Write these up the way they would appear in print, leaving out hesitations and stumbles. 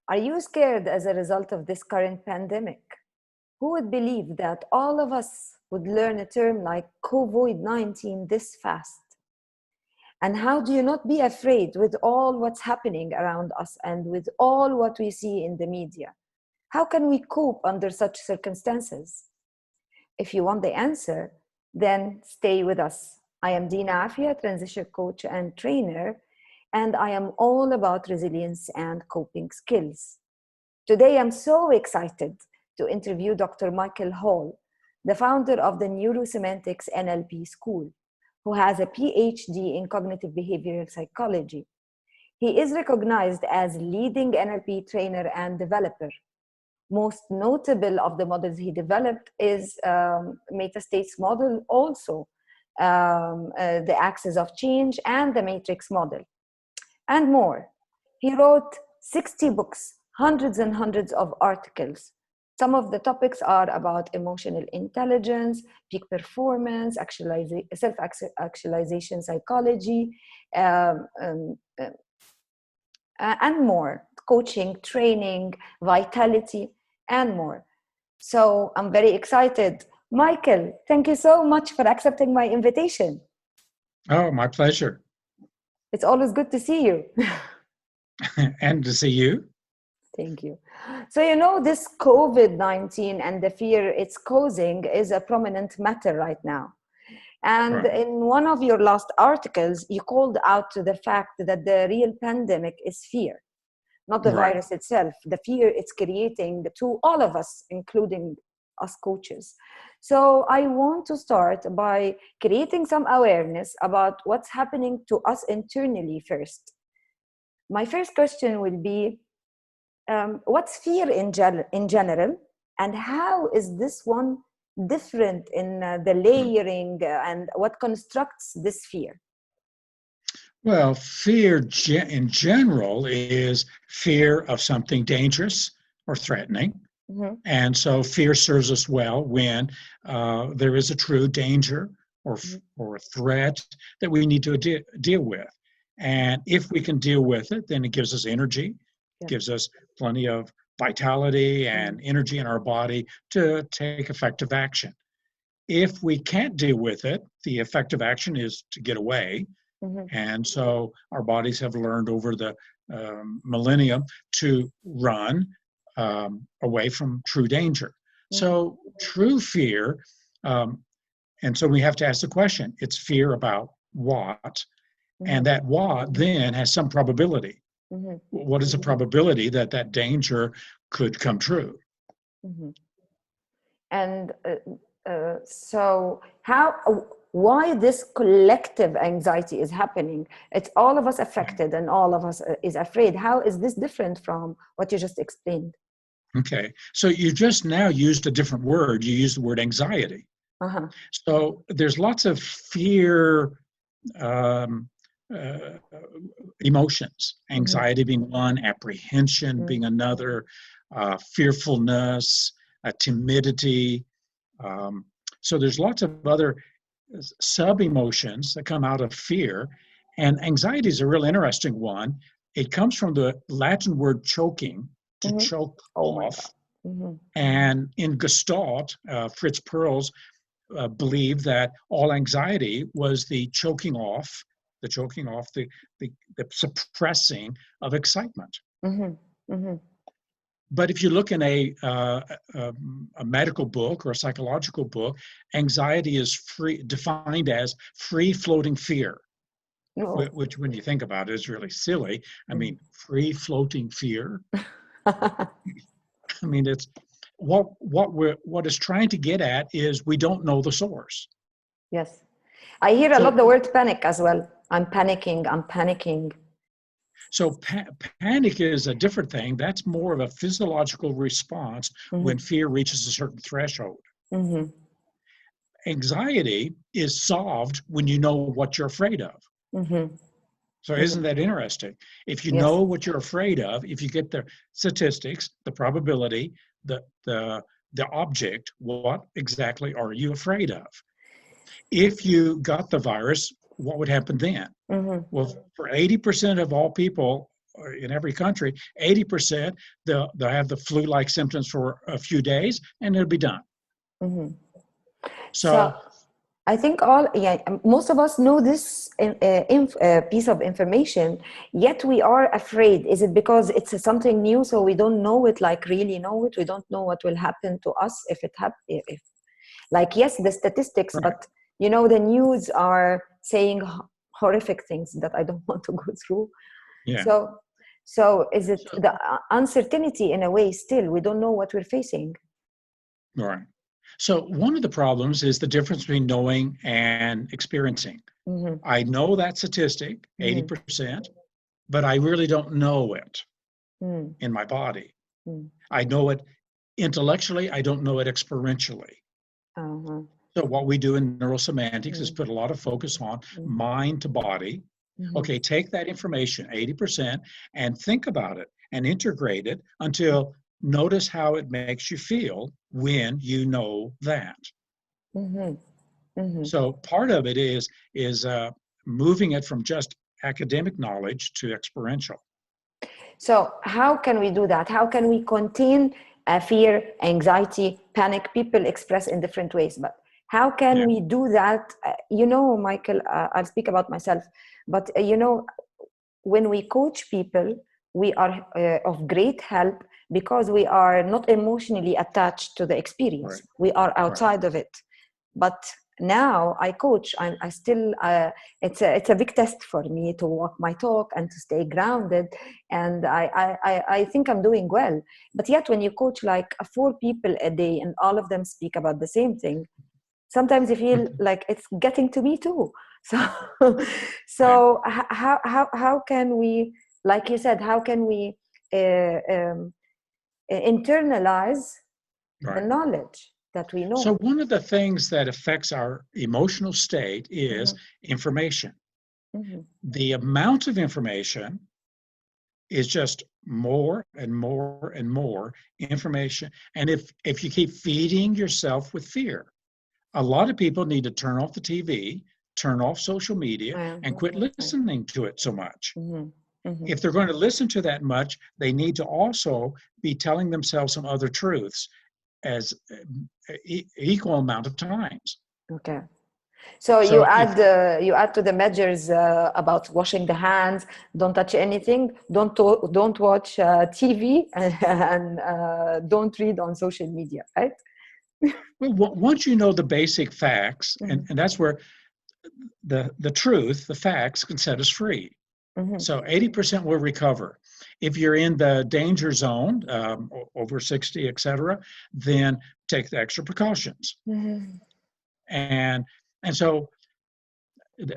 Are you scared as a result of this current pandemic? Who would believe that all of us would learn a term like COVID-19 this fast? And how do you not be afraid with all what's happening around us and with all what we see in the media? How can we cope under such circumstances? If you want the answer, then stay with us. I am Deena Affia, transition coach and trainer, and I am all about resilience and coping skills. Today, I'm so excited to interview Dr. Michael Hall, the founder of the Neurosemantics NLP School, who has a PhD in cognitive behavioral psychology. He is recognized as leading NLP trainer and developer. Most notable of the models he developed is Meta-States model, also the axis of change and the matrix model, and more. He wrote 60 books, hundreds and hundreds of articles. Some of the topics are about emotional intelligence, peak performance, self-actualization psychology, and more, coaching, training, vitality, and more. So I'm very excited. Michael, thank you so much for accepting my invitation. Oh, my pleasure. It's always good to see you. And to see you. Thank you. So, this COVID-19 and the fear it's causing is a prominent matter right now. And Right. in one of your last articles, you called out to the fact that the real pandemic is fear, not the Right. virus itself, the fear it's creating to all of us, including us coaches. So I want to start by creating some awareness about what's happening to us internally first. My first question will be, what's fear in general, and how is this one different in the layering and what constructs this fear? Well, fear in general is fear of something dangerous or threatening. Mm-hmm. And so fear serves us well when there is a true danger or a threat that we need to deal with. And if we can deal with it, then it gives us energy, gives us plenty of vitality and energy in our body to take effective action. If we can't deal with it, the effective action is to get away. Mm-hmm. And so our bodies have learned over the millennium to run away from true danger. So true fear, and so we have to ask the question, it's fear about what? And that what then has some probability. Mm-hmm. What is the probability that that danger could come true? Mm-hmm. And so why this collective anxiety is happening? It's all of us affected and all of us is afraid. How is this different from what you just explained? Okay, so you just now used a different word. You used the word anxiety. Uh-huh. So there's lots of fear emotions, anxiety being one, apprehension being another, fearfulness, timidity. So there's lots of other sub-emotions that come out of fear. And anxiety is a real interesting one. It comes from the Latin word choking, to choke off. And in Gestalt, Fritz Perls believed that all anxiety was the choking off, the suppressing of excitement. But if you look in a medical book or a psychological book, anxiety is defined as free-floating fear, which when you think about it is really silly. I mean, free-floating fear. I mean, it's what it's trying to get at is we don't know the source. Yes, I hear a lot the word panic as well. I'm panicking. So panic is a different thing. That's more of a physiological response when fear reaches a certain threshold. Anxiety is solved when you know what you're afraid of. So isn't that interesting? If you know what you're afraid of, if you get the statistics, the probability, the object, what exactly are you afraid of? If you got the virus, what would happen then? Well, for 80% of all people in every country, 80%, they'll have the flu-like symptoms for a few days and it'll be done. Mhm. So So, I think most of us know this piece of information, yet we are afraid. Is it because it's something new, so we don't know it, like really know it? We don't know what will happen to us if it happens. If, like, yes, the statistics, right, but the news are saying horrific things that I don't want to go through. yeah, So is it so, the uncertainty in a way? Still, we don't know what we're facing. right. So one of the problems is the difference between knowing and experiencing. Mm-hmm. I know that statistic, Mm-hmm. 80%, but I really don't know it Mm-hmm. in my body. Mm-hmm. I know it intellectually, I don't know it experientially. Uh-huh. So what we do in neurosemantics is Mm-hmm. put a lot of focus on mind to body. Mm-hmm. Okay, take that information, 80%, and think about it and integrate it until notice how it makes you feel when you know that. Mm-hmm. Mm-hmm. So part of it is moving it from just academic knowledge to experiential. So how can we do that? How can we contain fear, anxiety, panic? People express in different ways, but how can Yeah, we do that? Michael, I'll speak about myself, but when we coach people, we are of great help because we are not emotionally attached to the experience. right, We are right. outside of it. But now I coach. I still. It's a big test for me to walk my talk and to stay grounded. And I think I'm doing well. But yet, when you coach like 4 people a day and all of them speak about the same thing, sometimes you feel Mhm. like it's getting to me too. So Right, so how can we, like you said, how can we uh, um, internalize the right. knowledge that we So know? one of the things that affects our emotional state is Mhm, information. mhm, The amount of information is just more and more and more information. And if you keep feeding yourself with fear, a lot of people need to turn off the TV, turn off social media, yeah, and quit yeah, listening to it so much. mhm, mhm. If they're going to listen to that much, they need to also be telling themselves some other truths as equal amount of times. Okay. So So if you add to the measures about washing the hands, don't touch anything, don't watch TV, and don't read on social media, right? well, once you know the basic facts, Mhm, and that's where the truth, the facts can set us free. mhm, So 80% will recover. If you're in the danger zone, over 60, et cetera, then take the extra precautions. mhm. And and so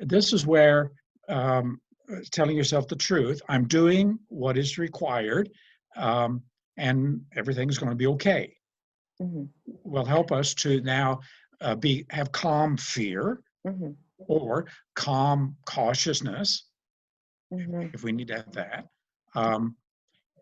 this is where telling yourself the truth, I'm doing what is required, um, and everything's going to be okay, Mhm, will help us to now have calm fear mhm, or calm cautiousness, mhm. if we need to have that. Um,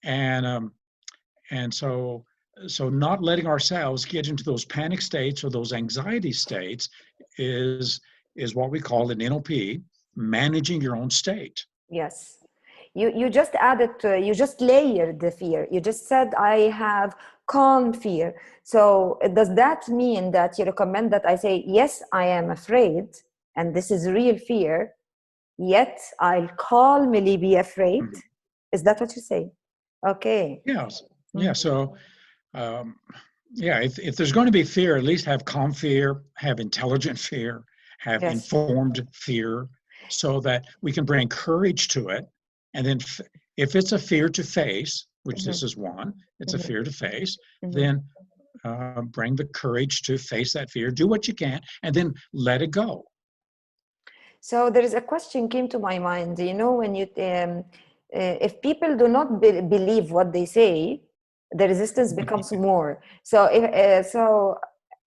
and and so not letting ourselves get into those panic states or those anxiety states is is what we call an NLP, managing your own state. Yes. You just added, you just layered the fear. You just said, I have calm fear. So does that mean that you recommend that I say, yes, I am afraid, and this is real fear, yet I'll calmly be afraid? Mhm. Is that what you say? Okay. Yes. Yeah. Mm. So um, yeah, if there's going to be fear, at least have calm fear, have intelligent fear, have Yes. informed fear, so that we can bring courage to it. And then, if it's a fear to face, which Mhm, this is one, it's a mhm, fear to face, mhm. then bring the courage to face that fear, do what you can, and then let it go. So there is a question came to my mind. When if people do not believe what they say, the resistance becomes more. So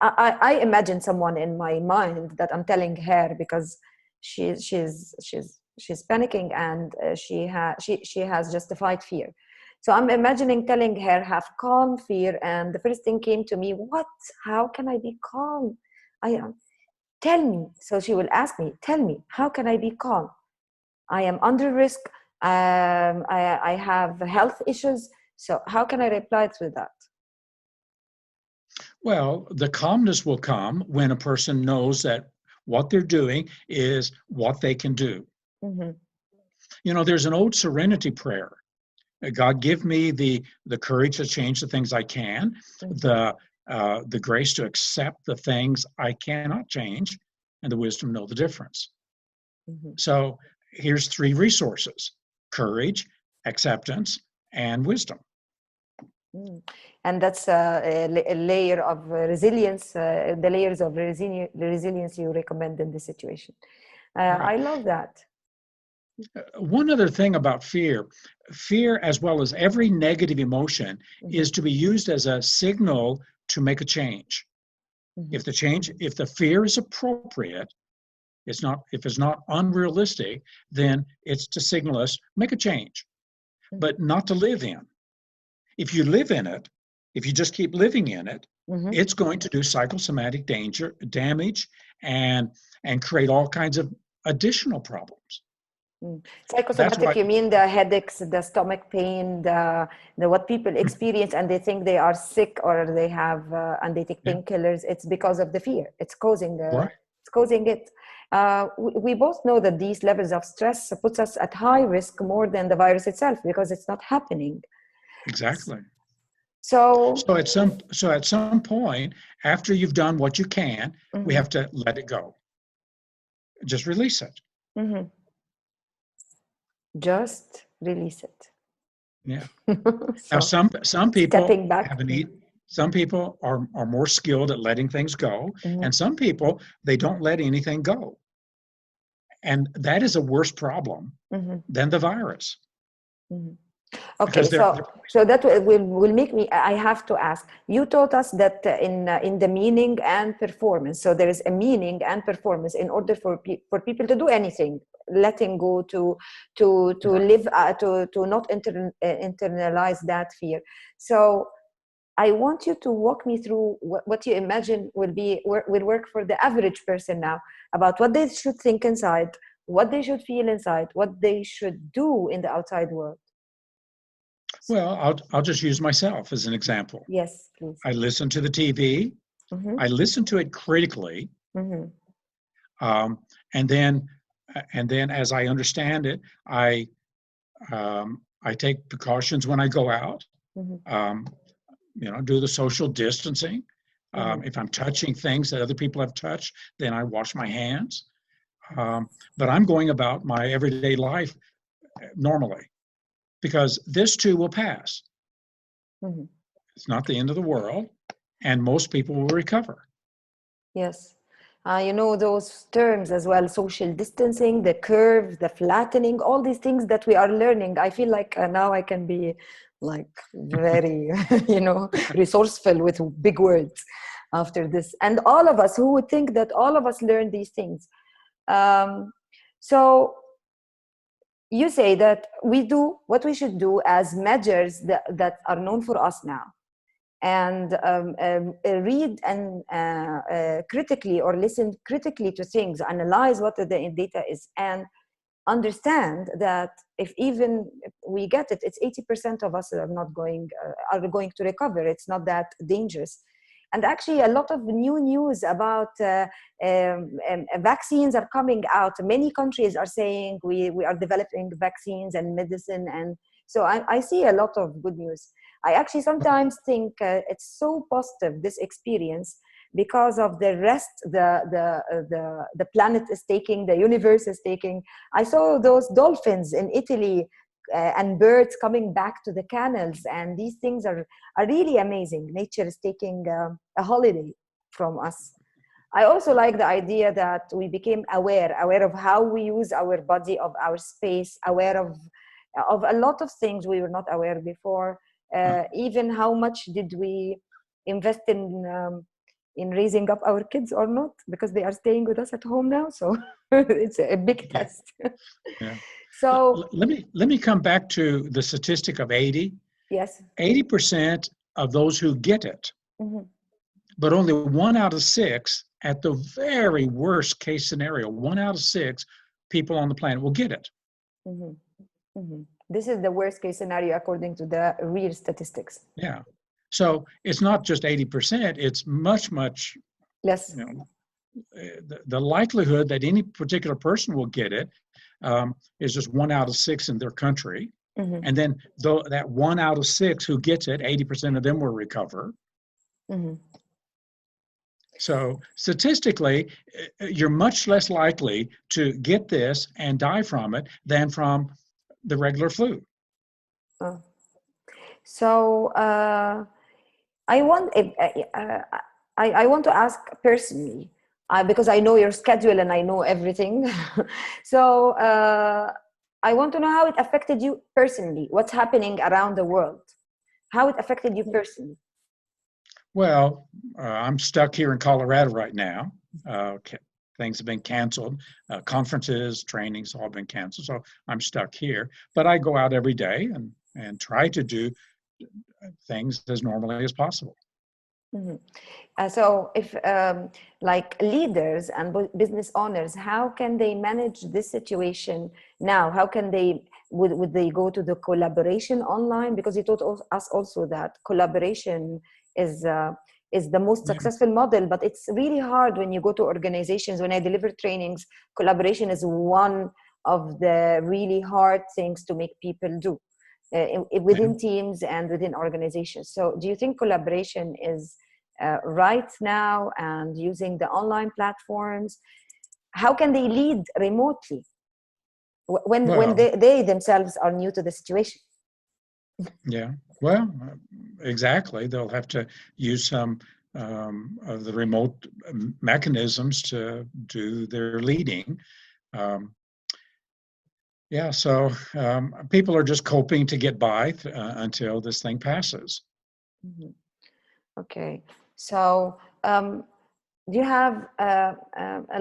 I imagine someone in my mind that I'm telling her because she's panicking, and she has justified fear. So I'm imagining telling her, have calm fear, and the first thing came to me, what? How can I be calm? I Tell me. So she will ask me, tell me, how can I be calm? I am under risk. I have health issues. So how can I reply to that? Well, the calmness will come when a person knows that what they're doing is what they can do. Mm-hmm. You know, there's an old serenity prayer. God, give me the courage to change the things I can, the grace to accept the things I cannot change, and the wisdom to know the difference. Mm-hmm. So here's three resources: courage, acceptance, and wisdom. And that's a layer of resilience, the layers of resilience you recommend in this situation. Right. I love that. One other thing about fear, fear as well as every negative emotion is to be used as a signal to make a change. If the fear is appropriate, if it's not unrealistic, then it's to signal us, make a change, but not to live in. If you live in it, if you just keep living in it, it's going to do psychosomatic damage and create all kinds of additional problems. Psychosomatic, you mean the headaches, the stomach pain, the what people experience and they think they are sick or they have and they take painkillers. It's because of the fear. It's causing it. We both know that these levels of stress puts us at high risk more than the virus itself because it's not happening. Exactly. So at some point, after you've done what you can, we have to let it go. Just release it. Just release it. Yeah. So, now some people stepping back. Some people are more skilled at letting things go, and some people they don't let anything go. And that is a worse problem than the virus. Okay, so that will make me. I have to ask. You taught us that in the meaning and performance. So there is a meaning and performance in order for people to do anything, letting go, to live, to not internalize that fear. So I want you to walk me through what you imagine will work for the average person now, about what they should think inside, what they should feel inside, what they should do in the outside world. Well, I'll just use myself as an example. Yes, please. I listen to the TV. I listen to it critically, and then as I understand it, I take precautions when I go out. Do the social distancing. If I'm touching things that other people have touched, then I wash my hands. But I'm going about my everyday life normally, because this too will pass. It's not the end of the world, and most people will recover. Yes. Those terms as well: social distancing, the curve, the flattening, all these things that we are learning. I feel like now I can be like very, resourceful with big words after this. And all of us, who would think that all of us learn these things? So you say that we do what we should do as measures that are known for us now, and read and critically or listen critically to things, analyze what the data is, and understand that if even we get it, it's 80% of us are going to recover. It's not that dangerous. And actually, a lot of new news about vaccines are coming out. Many countries are saying we are developing vaccines and medicine. And so I see a lot of good news. I actually sometimes think it's so positive, this experience, because of the rest the planet is taking, the universe is taking. I saw those dolphins in Italy and birds coming back to the canals, and these things are really amazing. Nature is taking a holiday from us. I also like the idea that we became aware of how we use our body, of our space, aware of a lot of things we were not aware before. Even how much did we invest in raising up our kids or not, because they are staying with us at home now. So it's a big test. Yeah. So let me come back to the statistic of 80. Yes. 80% of those who get it, but only 1 out of 6, at the very worst case scenario, 1 out of 6 people on the planet will get it. This is the worst case scenario according to the real statistics. Yeah. So it's not just 80%, it's much, much, Less. you know, the likelihood that any particular person will get it is just 1 out of 6 in their country. And then that 1 out of 6 who gets it, 80% of them will recover. So statistically, you're much less likely to get this and die from it than from the regular flu. Oh. So I want to ask personally, because I know your schedule and I know everything. So I want to know how it affected you personally. What's happening around the world? How it affected you personally? Well, I'm stuck here in Colorado right now. Things have been canceled. Conferences, trainings, all been canceled. So I'm stuck here. But I go out every day and try to do things as normally as possible. So if like leaders and business owners, how can they manage this situation now? How can they, would they go to the collaboration online? Because you taught us also that collaboration is the most successful model, but it's really hard when you go to organizations. When I deliver trainings, collaboration is one of the really hard things to make people do within teams and within organizations. So do you think collaboration is right now, and using the online platforms, how can they lead remotely when they themselves are new to the situation? Yeah, well, exactly. They'll have to use some of the remote mechanisms to do their leading. Yeah, so people are just coping to get by until this thing passes. Okay, so do you have a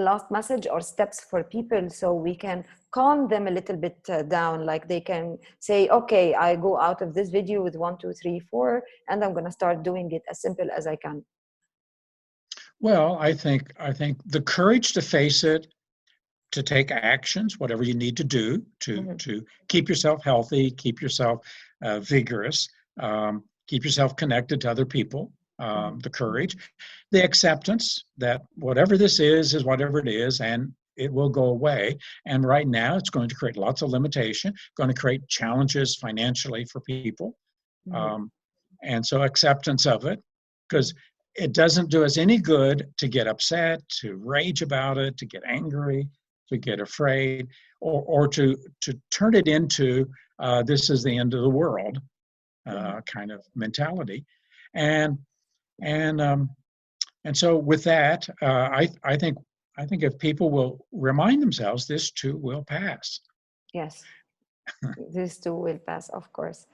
last message or steps for people so we can calm them a little bit down? Like they can say, okay, I go out of this video with 1, 2, 3, 4, and I'm going to start doing it as simple as I can. Well, I think the courage to face it, to take actions, whatever you need to do to keep yourself healthy, keep yourself vigorous, keep yourself connected to other people. The courage, the acceptance that whatever this is whatever it is, and it will go away. And right now, it's going to create lots of limitation, going to create challenges financially for people. And so acceptance of it, because it doesn't do us any good to get upset, to rage about it, to get angry, to get afraid, or to turn it into this is the end of the world kind of mentality. And so with that, I think if people will remind themselves, this too will pass. Yes, this too will pass, of course.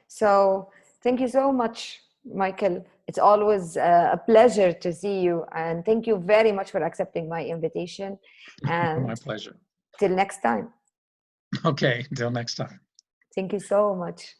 So thank you so much, Michael. It's always a pleasure to see you, and thank you very much for accepting my invitation. And my pleasure. Till next time. Okay, until next time. Thank you so much.